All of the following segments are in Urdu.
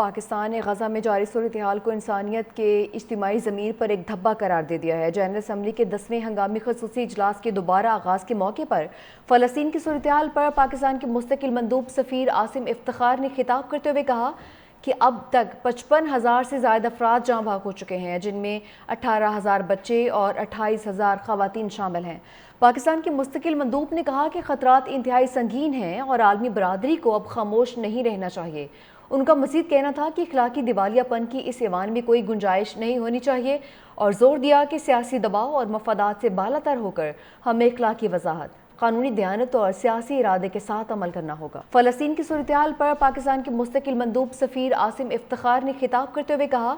پاکستان نے غزہ میں جاری صورتحال کو انسانیت کے اجتماعی ضمیر پر ایک دھبا قرار دے دیا ہے۔ جنرل اسمبلی کے 10ویں ہنگامی خصوصی اجلاس کے دوبارہ آغاز کے موقع پر فلسطین کی صورتحال پر پاکستان کے مستقل مندوب سفیر عاصم افتخار نے خطاب کرتے ہوئے کہا کہ اب تک 55,000 سے زائد افراد جاں بحق ہو چکے ہیں، جن میں 18,000 بچے اور 28,000 خواتین شامل ہیں۔ پاکستان کے مستقل مندوب نے کہا کہ خطرات انتہائی سنگین ہیں اور عالمی برادری کو اب خاموش نہیں رہنا چاہیے۔ ان کا مزید کہنا تھا کہ اخلاقی دیوالیہ پن کی اس ایوان میں کوئی گنجائش نہیں ہونی چاہیے اور زور دیا کہ سیاسی دباؤ اور مفادات سے بالا تر ہو کر ہمیں اخلاقی وضاحت، قانونی دیانت اور سیاسی ارادے کے ساتھ عمل کرنا ہوگا۔ فلسطین کی صورتحال پر پاکستان کے مستقل مندوب سفیر عاصم افتخار نے خطاب کرتے ہوئے کہا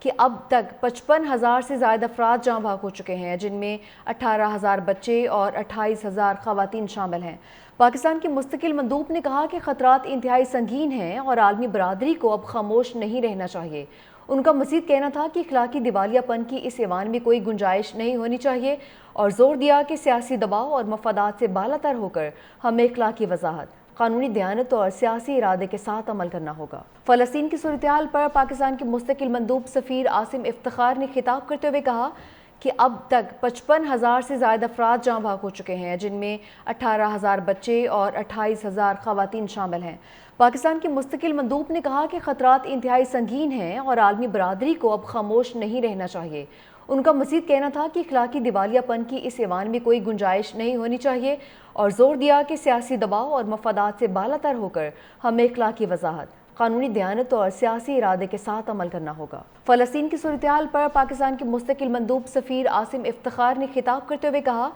کہ اب تک 55,000 سے زائد افراد جاں بحق ہو چکے ہیں، جن میں 18,000 بچے اور 28,000 خواتین شامل ہیں۔ پاکستان کے مستقل مندوب نے کہا کہ خطرات انتہائی سنگین ہیں اور عالمی برادری کو اب خاموش نہیں رہنا چاہیے۔ ان کا مزید کہنا تھا کہ اخلاقی دیوالیہ پن کی اس ایوان میں کوئی گنجائش نہیں ہونی چاہیے اور زور دیا کہ سیاسی دباؤ اور مفادات سے بالا تر ہو کر ہمیں اخلاقی وضاحت، قانونی دیانت اور سیاسی ارادے کے ساتھ عمل کرنا ہوگا۔ فلسطین کی صورتحال پر پاکستان کے مستقل مندوب سفیر عاصم افتخار نے خطاب کرتے ہوئے کہا کہ اب تک 55,000 سے زائد افراد جاں بحق ہو چکے ہیں، جن میں 18,000 بچے اور 28,000 خواتین شامل ہیں۔ پاکستان کے مستقل مندوب نے کہا کہ خطرات انتہائی سنگین ہیں اور عالمی برادری کو اب خاموش نہیں رہنا چاہیے۔ ان کا مزید کہنا تھا کہ اخلاقی دیوالیہ پن کی اس ایوان میں کوئی گنجائش نہیں ہونی چاہیے اور زور دیا کہ سیاسی دباؤ اور مفادات سے بالا تر ہو کر ہمیں اخلاقی وضاحت، قانونی دیانت اور سیاسی ارادے کے ساتھ عمل کرنا ہوگا۔ فلسطین کی صورتحال پر پاکستان کے مستقل مندوب سفیر عاصم افتخار نے خطاب کرتے ہوئے کہا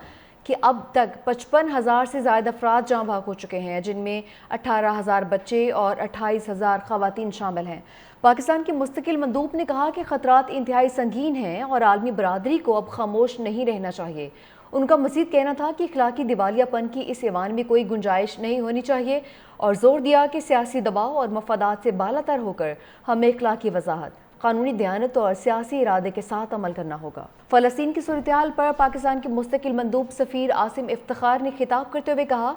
کہ اب تک 55,000 سے زائد افراد جاں بحق ہو چکے ہیں، جن میں 18,000 بچے اور 28,000 خواتین شامل ہیں۔ پاکستان کے مستقل مندوب نے کہا کہ خطرات انتہائی سنگین ہیں اور عالمی برادری کو اب خاموش نہیں رہنا چاہیے۔ ان کا مزید کہنا تھا کہ اخلاقی دیوالیہ پن کی اس ایوان میں کوئی گنجائش نہیں ہونی چاہیے اور زور دیا کہ سیاسی دباؤ اور مفادات سے بالا تر ہو کر ہمیں اخلاقی وضاحت، قانونی دیانت اور سیاسی ارادے کے ساتھ عمل کرنا ہوگا۔ فلسطین کی صورتحال پر پاکستان کے مستقل مندوب سفیر عاصم افتخار نے خطاب کرتے ہوئے کہا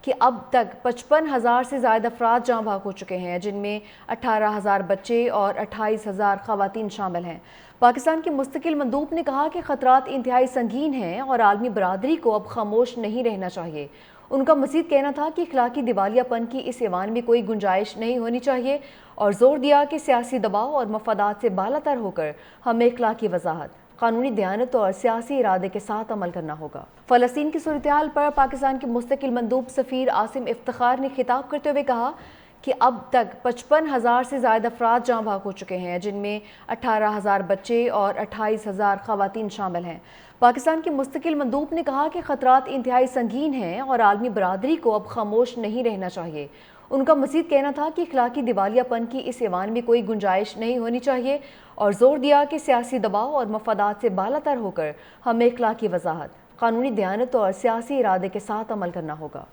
کہ اب تک 55,000 سے زائد افراد جاں بحق ہو چکے ہیں، جن میں 18,000 بچے اور 28,000 خواتین شامل ہیں۔ پاکستان کے مستقل مندوب نے کہا کہ خطرات انتہائی سنگین ہیں اور عالمی برادری کو اب خاموش نہیں رہنا چاہیے۔ ان کا مزید کہنا تھا کہ اخلاقی دیوالیہ پن کی اس ایوان میں کوئی گنجائش نہیں ہونی چاہیے اور زور دیا کہ سیاسی دباؤ اور مفادات سے بالا تر ہو کر ہمیں اخلاقی وضاحت، قانونی دیانت اور سیاسی ارادے کے ساتھ عمل کرنا ہوگا۔ فلسطین کی صورتحال پر پاکستان کے مستقل مندوب سفیر عاصم افتخار نے خطاب کرتے ہوئے کہا کہ اب تک 55,000 سے زائد افراد جاں بحق ہو چکے ہیں، جن میں 18,000 بچے اور 28,000 خواتین شامل ہیں۔ پاکستان کے مستقل مندوب نے کہا کہ خطرات انتہائی سنگین ہیں اور عالمی برادری کو اب خاموش نہیں رہنا چاہیے۔ ان کا مزید کہنا تھا کہ اخلاقی دیوالیہ پن کی اس ایوان میں کوئی گنجائش نہیں ہونی چاہیے اور زور دیا کہ سیاسی دباؤ اور مفادات سے بالا تر ہو کر ہمیں اخلاقی وضاحت، قانونی دیانت اور سیاسی ارادے کے ساتھ عمل کرنا ہوگا۔